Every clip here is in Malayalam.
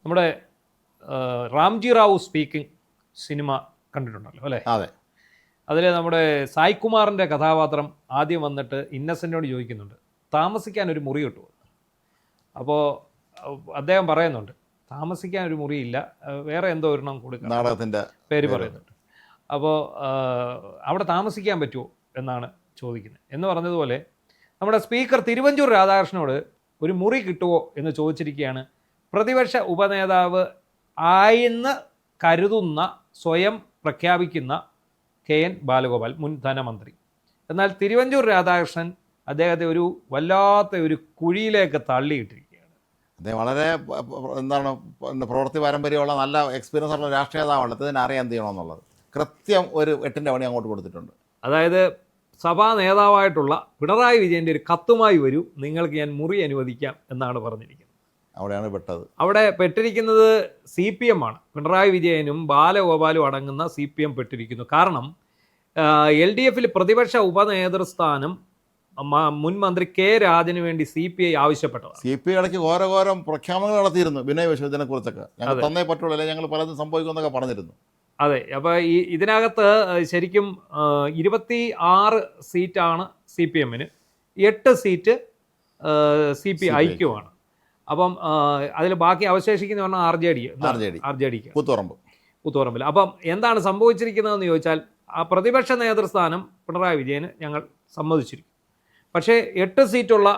നമ്മുടെ റാംജി റാവു സ്പീക്കിംഗ് സിനിമ കണ്ടിട്ടുണ്ടല്ലോ അല്ലേ? അതെ. അതിൽ നമ്മുടെ സായ്കുമാറിൻ്റെ കഥാപാത്രം ആദ്യം വന്നിട്ട് ഇന്നസെൻറ്റിനോട് ചോദിക്കുന്നുണ്ട്, താമസിക്കാൻ ഒരു മുറി കിട്ടുമോ? അപ്പോൾ അദ്ദേഹം പറയുന്നുണ്ട്, താമസിക്കാൻ ഒരു മുറിയില്ല, വേറെ എന്തോ ഒരെണ്ണം കൊടുക്കുക, നാടകത്തിൻ്റെ പേര് പറയുന്നുണ്ട്. അപ്പോൾ അവിടെ താമസിക്കാൻ പറ്റുമോ എന്നാണ് ചോദിക്കുന്നത്. എന്ന് പറഞ്ഞതുപോലെ നമ്മുടെ സ്പീക്കർ തിരുവഞ്ചൂർ രാധാകൃഷ്ണനോട് ഒരു മുറി കിട്ടുമോ എന്ന് ചോദിച്ചിരിക്കുകയാണ് പ്രതിപക്ഷ ഉപനേതാവ് ആയെന്ന് കരുതുന്ന, സ്വയം പ്രഖ്യാപിക്കുന്ന KN ബാലഗോപാൽ, മുൻ ധനമന്ത്രി. എന്നാൽ തിരുവഞ്ചൂർ രാധാകൃഷ്ണൻ അദ്ദേഹത്തെ ഒരു വല്ലാത്ത ഒരു കുഴിയിലേക്ക് തള്ളിയിട്ടിരിക്കുകയാണ്. അദ്ദേഹം വളരെ എന്താണ് പ്രവൃത്തി പാരമ്പര്യമുള്ള നല്ല എക്സ്പീരിയൻസ് ഉള്ള രാഷ്ട്രീയ നേതാവാണ്. ഇതിനെ അറിയാൻ എന്ത് ചെയ്യണമെന്നുള്ളത് കൃത്യം ഒരു 8ൻ്റെ പണി അങ്ങോട്ട് കൊടുത്തിട്ടുണ്ട്. അതായത് സഭാ നേതാവായിട്ടുള്ള പിണറായി വിജയൻ്റെ ഒരു കത്തുമായി വരൂ, നിങ്ങൾക്ക് ഞാൻ മുറി അനുവദിക്കാം എന്നാണ് പറഞ്ഞിരിക്കുന്നത്. അവിടെയാണ് പെട്ടത്. അവിടെ പെട്ടിരിക്കുന്നത് CPM ആണ്. പിണറായി വിജയനും ബാലഗോപാലും അടങ്ങുന്ന CPM പെട്ടിരിക്കുന്നു. കാരണം LDF പ്രതിപക്ഷ ഉപനേതൃസ്ഥാനം മുൻ മന്ത്രി K രാജന് വേണ്ടി CPI ആവശ്യപ്പെട്ടതാണ്. CPI ഇടയ്ക്ക് ഘോരം പ്രഖ്യാപനങ്ങൾ നടത്തിയിരുന്നു വിനയ് വിശ്വത്തിനെ കുറിച്ചൊക്കെ. ഞങ്ങൾ തന്നേ പറ്റുള്ളൂ, അല്ലെങ്കിൽ ഞങ്ങൾ പലതും സംഭവിക്കുമെന്നൊക്കെ പറഞ്ഞിരുന്നു. അതെ. അപ്പോൾ ഇതിനകത്ത് ശരിക്കും 26 സീറ്റാണ് CPM-ന്, 8 സീറ്റ് CPIക്കുമാണ്. അപ്പം അതിൽ ബാക്കി അവശേഷിക്കുന്ന പറഞ്ഞാൽ RJDക്ക് കൂത്തുപറമ്പിൽ. അപ്പം എന്താണ് സംഭവിച്ചിരിക്കുന്നതെന്ന് ചോദിച്ചാൽ, ആ പ്രതിപക്ഷ നേതൃസ്ഥാനം പിണറായി വിജയന് ഞങ്ങൾ സമ്മതിച്ചിരിക്കും. പക്ഷേ 8 സീറ്റുള്ള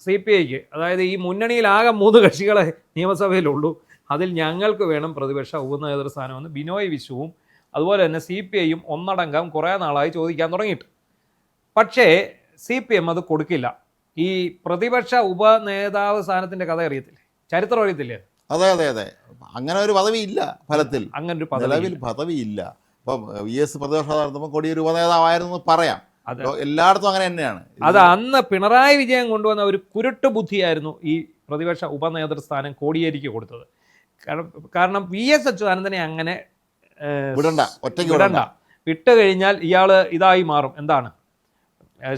CPIക്ക്, അതായത് ഈ മുന്നണിയിലാകെ 3 കക്ഷികളെ നിയമസഭയിലുള്ളൂ, അതിൽ ഞങ്ങൾക്ക് വേണം പ്രതിപക്ഷ ഉപനേതൃസ്ഥാനമെന്ന് ബിനോയ് വിശ്വവും അതുപോലെ തന്നെ CPIയും ഒന്നടങ്കം കുറേ നാളായി ചോദിക്കാൻ തുടങ്ങിയിട്ട്. പക്ഷേ CPM അത് കൊടുക്കില്ല. ഈ പ്രതിപക്ഷ ഉപനേതാവ് സ്ഥാനത്തിൻ്റെ കഥ അറിയത്തില്ലേ, ചരിത്രം അറിയത്തില്ലേ? അതെ. അങ്ങനെ ഒരു പദവി ഇല്ല ഫലത്തിൽ, അങ്ങനെ ഒരു പദവി ഇല്ല. ഇപ്പം VS പ്രതിപക്ഷ നടത്തുമ്പോൾ കൊടിയൊരു ഉപനേതാവായിരുന്നു പറയാം. എല്ലായിടത്തും അങ്ങനെ തന്നെയാണ്. അത് അന്ന് പിണറായി വിജയൻ കൊണ്ടുവന്ന ഒരു കുരുട്ട് ബുദ്ധിയായിരുന്നു ഈ പ്രതിപക്ഷ ഉപനേതൃസ്ഥാനം കോടിയേരിക്ക് കൊടുത്തത്. കാരണം VS അച്യുതാനന്ദനെ അങ്ങനെ വിടണ്ട, വിട്ട് കഴിഞ്ഞാൽ ഇയാൾ ഇതായി മാറും, എന്താണ്,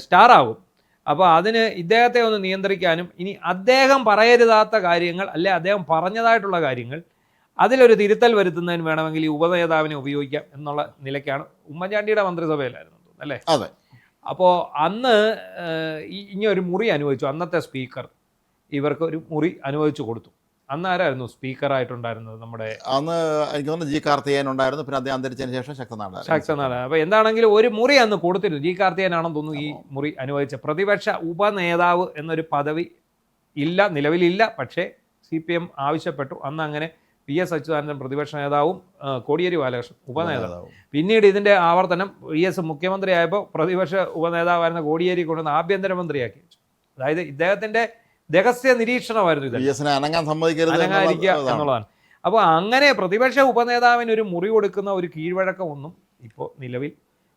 സ്റ്റാർ ആകും. അപ്പോൾ അതിന് ഇദ്ദേഹത്തെ ഒന്ന് നിയന്ത്രിക്കാനും, ഇനി അദ്ദേഹം പറയരുതാത്ത കാര്യങ്ങൾ അല്ലെ അദ്ദേഹം പറഞ്ഞതായിട്ടുള്ള കാര്യങ്ങൾ അതിലൊരു തിരുത്തൽ വരുത്തുന്നതിന് വേണമെങ്കിൽ ഈ ഉപനേതാവിനെ ഉപയോഗിക്കാം എന്നുള്ള നിലയ്ക്കാണ്. ഉമ്മൻചാണ്ടിയുടെ മന്ത്രിസഭയിലായിരുന്നു അല്ലേ? അതെ. അപ്പോൾ അന്ന് ഇനി ഒരു മുറി അനുവദിച്ചു. അന്നത്തെ സ്പീക്കർ ഇവർക്ക് ഒരു മുറി അനുവദിച്ചു കൊടുത്തു. അന്ന് ആരായിരുന്നു സ്പീക്കറായിട്ടുണ്ടായിരുന്നത്? നമ്മുടെ അന്ന് എനിക്ക് തോന്നുന്നു G കാർത്തികേയൻ ഉണ്ടായിരുന്നു. പിന്നെ അദ്ദേഹം അന്തരിച്ചതിന് ശേഷം ശക്തനാട്. അപ്പോൾ എന്താണെങ്കിലും ഒരു മുറി അന്ന് കൊടുത്തിരുന്നു. G കാർത്തികേയനാണെന്ന് തോന്നുന്നു ഈ മുറി അനുവദിച്ച. പ്രതിപക്ഷ ഉപനേതാവ് എന്നൊരു പദവി ഇല്ല, നിലവിലില്ല. പക്ഷേ CPM ആവശ്യപ്പെട്ടു. അന്ന് അങ്ങനെ PS അച്യുതാനന്ദൻ പ്രതിപക്ഷ നേതാവും കോടിയേരി ബാലകൃഷ്ണൻ ഉപനേതാവും. പിന്നീട് ഇതിൻ്റെ ആവർത്തനം VS മുഖ്യമന്ത്രിയായപ്പോൾ പ്രതിപക്ഷ ഉപനേതാവായിരുന്ന കോടിയേരി കൊണ്ടുവന്ന് ആഭ്യന്തരമന്ത്രിയാക്കി വെച്ചു. അതായത് ഇദ്ദേഹത്തിൻ്റെ രഹസ്യ നിരീക്ഷണമായിരുന്നു ഇത്, അനങ്ങാതിരിക്കുക എന്നുള്ളതാണ്. അപ്പോൾ അങ്ങനെ പ്രതിപക്ഷ ഉപനേതാവിന് ഒരു മുറി കൊടുക്കുന്ന ഒരു കീഴ്വഴക്കമൊന്നും ഇപ്പോൾ നിലവിൽ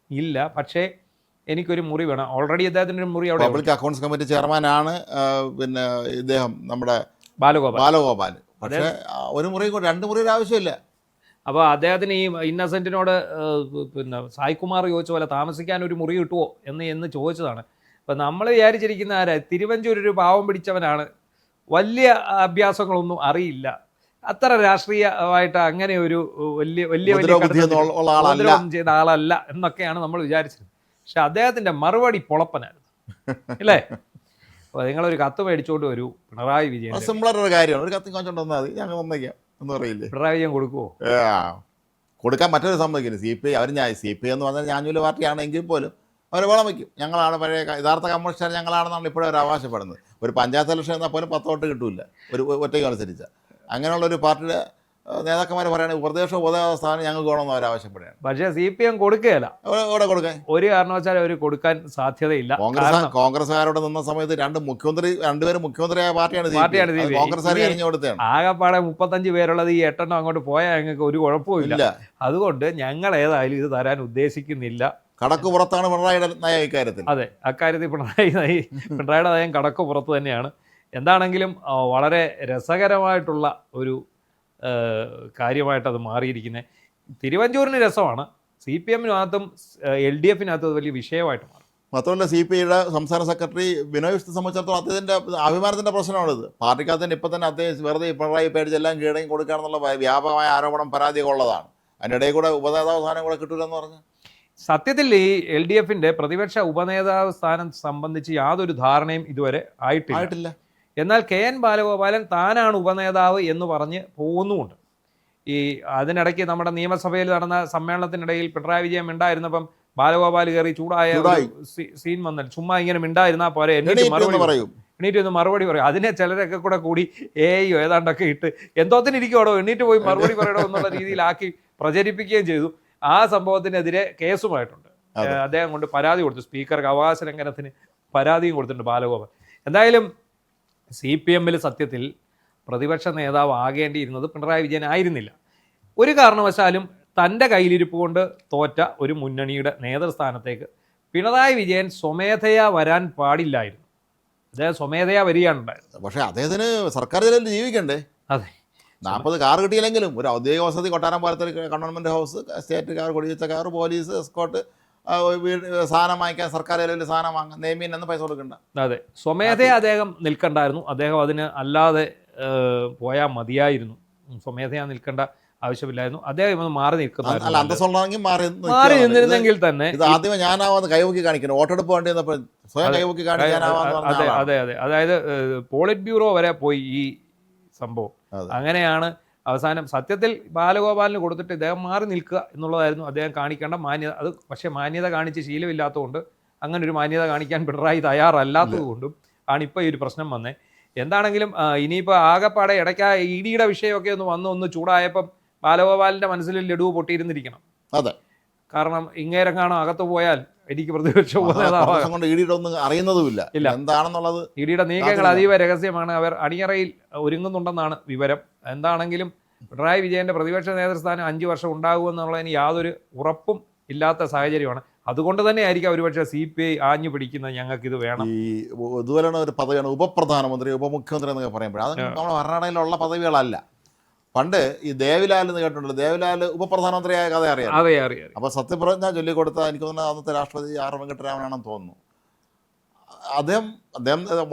ഇല്ല. പക്ഷേ എനിക്കൊരു മുറി വേണം. ഓൾറെഡി അദ്ദേഹത്തിൻ്റെ ഒരു മുറി അവിടെ പബ്ലിക് അക്കൗണ്ട്സ് കമ്മിറ്റി ചെയർമാനാണ് പിന്നെ ഇദ്ദേഹം, നമ്മുടെ ബാലഗോപാൽ. പക്ഷേ ഒരു മുറി, 2 മുറിയുടെ ആവശ്യമില്ല. അപ്പോൾ അദ്ദേഹത്തിന് ഈ ഇന്നസെൻറ്റിനോട് പിന്നെ സായ്കുമാർ ചോദിച്ച പോലെ താമസിക്കാൻ ഒരു മുറി കിട്ടുമോ എന്ന് ചോദിച്ചതാണ്. അപ്പം നമ്മൾ വിചാരിച്ചിരിക്കുന്ന തിരുവഞ്ചൂർ ഒരു പാവം പിടിച്ചവനാണ്, വലിയ അഭ്യാസങ്ങളൊന്നും അറിയില്ല, അത്ര രാഷ്ട്രീയമായിട്ട് അങ്ങനെ ഒരു വലിയ ചെയ്ത ആളല്ല എന്നൊക്കെയാണ് നമ്മൾ വിചാരിച്ചത്. പക്ഷെ അദ്ദേഹത്തിൻ്റെ മറുപടി പൊളപ്പനായിരുന്നു അല്ലേ? അപ്പോൾ നിങ്ങളൊരു കത്ത് മേടിച്ചോണ്ട് വരൂ, പിണറായി വിജയൻ സിമ്പിളായിട്ടൊരു കാര്യമാണ്, ഒരു കത്ത് കാണിച്ചോണ്ട് മതി, ഞങ്ങൾ വന്നേക്കാം എന്ന് പറയില്ലേ? പിണറായി വിജയൻ കൊടുക്കുമോ? കൊടുക്കാൻ മറ്റൊരു സമ്മതിക്കില്ല. CPI എന്ന് പറഞ്ഞാൽ ഞാഞ്ഞൂല് പാർട്ടിയാണെങ്കിൽ പോലും അവർ വേളം വയ്ക്കും. ഞങ്ങളാണ് പഴയ യഥാർത്ഥ കമ്മ്യൂണിസ്റ്റുകാർ ഞങ്ങളാണെന്നാണ് ഇപ്പോഴും അവർ അവകാശപ്പെടുന്നത്. ഒരു പഞ്ചായത്ത് ഇലക്ഷൻ എന്നാൽ പോലും 10 വോട്ട് കിട്ടില്ല ഒരു ഒറ്റയ്ക്ക് അനുസരിച്ച്. അങ്ങനെയുള്ളൊരു പാർട്ടിയുടെ നേതാക്കന്മാർ പറയുകയാണെങ്കിൽ പ്രതിപക്ഷ ഉപനേതാസ്ഥാനം ഞങ്ങൾക്ക് വേണമെന്ന് അവർ ആവശ്യപ്പെടുകയാണ്. പക്ഷേ CPM കൊടുക്കുകയല്ല. ഇവിടെ കൊടുക്കാൻ ഒരു കാരണവശാലും അവർ കൊടുക്കാൻ സാധ്യതയില്ല. കോൺഗ്രസ്സുകാരോട് നിന്ന സമയത്ത് രണ്ടുപേരും മുഖ്യമന്ത്രിയായ പാർട്ടിയാണ് കോൺഗ്രസ്സുകാർ കഴിഞ്ഞു കൊടുത്തതാണ്. ആകെപ്പാടെ 35 പേരുള്ളത് ഈ 8 അങ്ങോട്ട് പോയാൽ ഞങ്ങൾക്ക് ഒരു കുഴപ്പമില്ല. അതുകൊണ്ട് ഞങ്ങൾ ഏതായാലും ഇത് തരാൻ ഉദ്ദേശിക്കുന്നില്ല. കടക്ക് പുറത്താണ് പിണറായിയുടെ നയം ഇക്കാര്യത്തിൽ. അതെ, അക്കാര്യത്തിൽ പിണറായിയുടെ നയം കടക്ക് പുറത്ത് തന്നെയാണ്. എന്താണെങ്കിലും വളരെ രസകരമായിട്ടുള്ള ഒരു കാര്യമായിട്ടത് മാറിയിരിക്കുന്നത്. തിരുവഞ്ചൂരിന് രസമാണ്, CPM-നകത്തും LDF-നകത്തും അത് വലിയ വിഷയമായിട്ട് മാറും. മാത്രമല്ല CPIയുടെ സംസ്ഥാന സെക്രട്ടറി ബിനോയ് വിശ്വത്തെ സംബന്ധിച്ചിടത്തോളം അദ്ദേഹത്തിൻ്റെ അഭിമാനത്തിൻ്റെ പ്രശ്നമാണിത്. പാർട്ടിക്കകത്ത് തന്നെ ഇപ്പം തന്നെ അദ്ദേഹം വെറുതെ പിണറായി പേടിച്ചെല്ലാം കീഴടങ്ങി കൊടുക്കുകയാണെന്നുള്ള വ്യാപകമായ ആരോപണം പരാതിയൊക്കെ ഉള്ളതാണ്. അതിനിടയിൽ കൂടെ ഉപനേതാവ് സ്ഥാനം കൂടെ കിട്ടൂലെന്ന് പറഞ്ഞു. സത്യത്തിൽ ഈ LDFന്റെ പ്രതിപക്ഷ ഉപനേതാവ് സ്ഥാനം സംബന്ധിച്ച് യാതൊരു ധാരണയും ഇതുവരെ ആയിട്ടില്ല. എന്നാൽ KN ബാലഗോപാലൻ താനാണ് ഉപനേതാവ് എന്ന് പറഞ്ഞ് പോകുന്നുമുണ്ട്. ഈ അതിനിടയ്ക്ക് നമ്മുടെ നിയമസഭയിൽ നടന്ന സമ്മേളനത്തിനിടയിൽ പിണറായി വിജയൻ മിണ്ടായിരുന്നപ്പം ബാലഗോപാൽ കയറി ചൂടായ സീൻ വന്നിട്ട് ചുമ്മാ ഇങ്ങനെ മിണ്ടായിരുന്നാ പോരെ, എണീറ്റ് ഒന്ന് മറുപടി പറയും. അതിനെ ചിലരൊക്കെ കൂടി ഏയോ ഏതാണ്ടൊക്കെ ഇട്ട് എന്തോത്തിനിരിക്കുവാടോ എണ്ണീറ്റ് പോയി മറുപടി പറയണോ എന്നുള്ള രീതിയിലാക്കി പ്രചരിപ്പിക്കുകയും ചെയ്തു. ആ സംഭവത്തിനെതിരെ കേസുമായിട്ടുണ്ട്. അദ്ദേഹം കൊണ്ട് പരാതി കൊടുത്തു, സ്പീക്കർക്ക് അവകാശ ലംഘനത്തിന് പരാതിയും കൊടുത്തിട്ടുണ്ട് ബാലഗോപാൽ. എന്തായാലും CPM സത്യത്തിൽ പ്രതിപക്ഷ നേതാവ് ആകേണ്ടിയിരുന്നത് പിണറായി വിജയൻ ആയിരുന്നില്ല. ഒരു കാരണവശാലും തൻ്റെ കയ്യിലിരിപ്പ് കൊണ്ട് തോറ്റ ഒരു മുന്നണിയുടെ നേതൃസ്ഥാനത്തേക്ക് പിണറായി വിജയൻ സ്വമേധയാ വരാൻ പാടില്ലായിരുന്നു. അദ്ദേഹം സ്വമേധയാ വരികയാണുണ്ടായിരുന്നത്. പക്ഷേ അദ്ദേഹത്തിന് സർക്കാർ ജയിലിൽ ജീവിക്കണ്ടേ? അതെ, 40 കാർ കിട്ടിയില്ലെങ്കിലും ഒരു ഔദ്യോഗിക വസതി കൊട്ടാരം പോലത്തെ ഗവൺമെൻറ് ഹൗസ്, സ്റ്റേറ്റ് കാർ, കൊടിയച്ച കാർ, പോലീസ് എസ്കോർട്ട്, സാധനം വാങ്ങിക്കാൻ സർക്കാർ ലെവലിൽ സാധനം വാങ്ങാം, നെയ്മീനെന്ന് പൈസ കൊടുക്കണ്ട. അതെ, സ്വമേധയാ അദ്ദേഹം നിൽക്കണ്ടായിരുന്നു. അദ്ദേഹം അതിന് അല്ലാതെ പോയാൽ മതിയായിരുന്നു. സ്വമേധയാ നിൽക്കേണ്ട ആവശ്യമില്ലായിരുന്നു. അദ്ദേഹം ഒന്ന് മാറി നിൽക്കുന്നു. അന്തസ്സുള്ളതെങ്കിൽ മാറി നിന്നിരുന്നെങ്കിൽ തന്നെ ഇത് ആദ്യമേ ഞാനാവാന്ന് കൈവക്കി കാണിക്കണം. വോട്ടെടുപ്പ് വേണ്ടി വന്നപ്പോൾ സ്വയം കൈവക്കി കാണിക്കാനാവാന്ന്. അതെ, അതായത് പോളിറ്റ് ബ്യൂറോ വരെ പോയി ഈ സംഭവം. അങ്ങനെയാണ് അവസാനം സത്യത്തിൽ ബാലഗോപാലിന് കൊടുത്തിട്ട് ഇദ്ദേഹം മാറി നിൽക്കുക എന്നുള്ളതായിരുന്നു അദ്ദേഹം കാണിക്കേണ്ട മാന്യത. അത് പക്ഷേ മാന്യത കാണിച്ച് ശീലമില്ലാത്തതുകൊണ്ട്, അങ്ങനെ ഒരു മാന്യത കാണിക്കാൻ പിണറായി തയ്യാറല്ലാത്തത് കൊണ്ടും ആണ് ഇപ്പോൾ ഈ ഒരു പ്രശ്നം വന്നേ. എന്താണെങ്കിലും ഇനിയിപ്പോൾ ആകെപ്പാടെ ഇടയ്ക്ക് EDയുടെ വിഷയമൊക്കെ ഒന്ന് ചൂടായപ്പം ബാലഗോപാലിൻ്റെ മനസ്സിൽ ലഡു പൊട്ടിയിരുന്നിരിക്കണം. അതെ, കാരണം ഇങ്ങേരെങ്ങാണോ അകത്ത് പോയാൽ എനിക്ക് പ്രതിപക്ഷ ഉപനേതാവാകാം. അറിയുന്നതുമില്ല എന്താണെന്നുള്ളത്. EDയുടെ നീക്കങ്ങൾ അതീവ രഹസ്യമാണ്. അവർ അണിയറയിൽ ഒരുങ്ങുന്നുണ്ടെന്നാണ് വിവരം. എന്താണെങ്കിലും പിണറായി വിജയന്റെ പ്രതിപക്ഷ നേതൃസ്ഥാനം 5 വർഷം ഉണ്ടാകുമെന്നുള്ളതിന് യാതൊരു ഉറപ്പും ഇല്ലാത്ത സാഹചര്യമാണ്. അതുകൊണ്ട് തന്നെ ആയിരിക്കും ഒരുപക്ഷെ CPI ആഞ്ഞു പിടിക്കുന്നത്, ഞങ്ങൾക്ക് ഇത് വേണം. ഈ ഇതുപോലെയുള്ള ഒരു പദവിയാണ് ഉപപ്രധാനമന്ത്രി, ഉപമുഖ്യമന്ത്രി എന്നൊക്കെ പറയുമ്പോൾ അത് നമ്മുടെ കർണാടകയിലുള്ള പദവികളല്ല. പണ്ട് ഈ ദേവിലാൽ എന്ന് കേട്ടിട്ടുണ്ട്. ദേവിലാൽ ഉപപ്രധാനമന്ത്രിയായ കഥ അറിയാം. അപ്പോൾ സത്യപ്രതിജ്ഞ ചൊല്ലിക്കൊടുത്ത എനിക്ക് തോന്നുന്നത് അന്നത്തെ രാഷ്ട്രപതി R വെങ്കട്ടരാമനാണെന്ന് തോന്നുന്നു. അദ്ദേഹം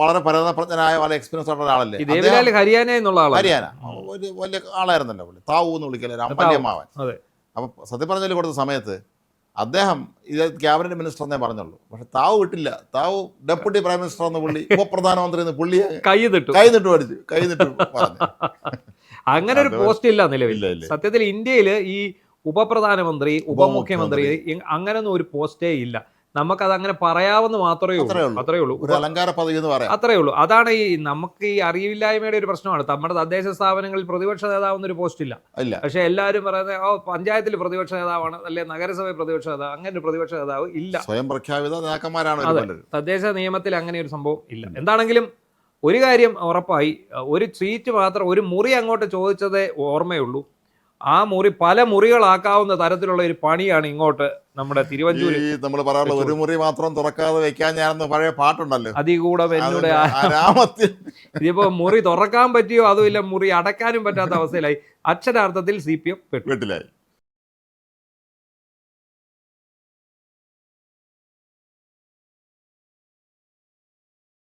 വളരെ പരമപ്രജ്ഞനായ വളരെ എക്സ്പീരിയൻസ് ഉള്ള ഒരാളല്ലേ. ഹരിയാന ഒരു വലിയ ആളായിരുന്നല്ലോ. താവൂ എന്ന് വിളിക്കല്ലേ, രാമല്യമാവൻ. അപ്പോൾ സത്യപ്രതിജ്ഞ ചൊല്ലിക്കൊടുത്ത സമയത്ത് അദ്ദേഹം ഇത് ക്യാബിനറ്റ് മിനിസ്റ്റർ എന്നേ പറഞ്ഞുള്ളൂ. പക്ഷെ താവ് വിട്ടില്ല. താവ് ഡെപ്യൂട്ടി പ്രൈം മിനിസ്റ്റർ എന്ന് പുള്ളി ഉപപ്രധാനമന്ത്രി എന്ന് പുള്ളി കൈനിട്ട് പറഞ്ഞു. അങ്ങനെ ഒരു പോസ്റ്റ് ഇല്ല നിലവിൽ. സത്യത്തിൽ ഇന്ത്യയിൽ ഈ ഉപപ്രധാനമന്ത്രി, ഉപമുഖ്യമന്ത്രി അങ്ങനൊന്നും ഒരു പോസ്റ്റേ ഇല്ല. നമുക്കത് അങ്ങനെ പറയാവുന്ന മാത്രമേ ഉള്ളൂ. അത്രേ ഉള്ളൂ. അലങ്കാര പദവി എന്ന് പറയാം. അത്രേ ഉള്ളൂ. അതാണ് ഈ നമുക്ക് ഈ അറിവില്ലായ്മയുടെ ഒരു പ്രശ്നമാണ്. നമ്മുടെ തദ്ദേശ സ്ഥാപനങ്ങളിൽ പ്രതിപക്ഷ നേതാവെന്ന് ഒരു പോസ്റ്റ് ഇല്ല. പക്ഷെ എല്ലാവരും പറയുന്നത് പഞ്ചായത്തിൽ പ്രതിപക്ഷ നേതാവാണ്, അല്ലെ നഗരസഭ പ്രതിപക്ഷ നേതാവ്. അങ്ങനെ ഒരു പ്രതിപക്ഷ നേതാവ് ഇല്ല. സ്വയം പ്രഖ്യാപിത നേതാക്കന്മാരാണ്. തദ്ദേശ നിയമത്തിൽ അങ്ങനെ ഒരു സംഭവം ഇല്ല. എന്താണെങ്കിലും ഒരു കാര്യം ഉറപ്പായി, ഒരു സീറ്റ് മാത്രം, ഒരു മുറി അങ്ങോട്ട് ചോദിച്ചതേ ഓർമ്മയുള്ളൂ. ആ മുറി പല മുറികളാക്കാവുന്ന തരത്തിലുള്ള ഒരു പണിയാണ് ഇങ്ങോട്ട് നമ്മുടെ തിരുവഞ്ചൂരിൽ. നമ്മൾ പറയാനുള്ള ഒരു മുറി മാത്രം തുറക്കാതെ വെക്കാൻ ഞാനെന്ന് പഴയ പാട്ടുണ്ടല്ലോ, അതികൂടെ എന്നോട് ഇതിപ്പോ മുറി തുറക്കാൻ പറ്റിയോ അതുമില്ല, മുറി അടയ്ക്കാനും പറ്റാത്ത അവസ്ഥയിലായി. അക്ഷരാർത്ഥത്തിൽ CPM പെട്ടിലായി.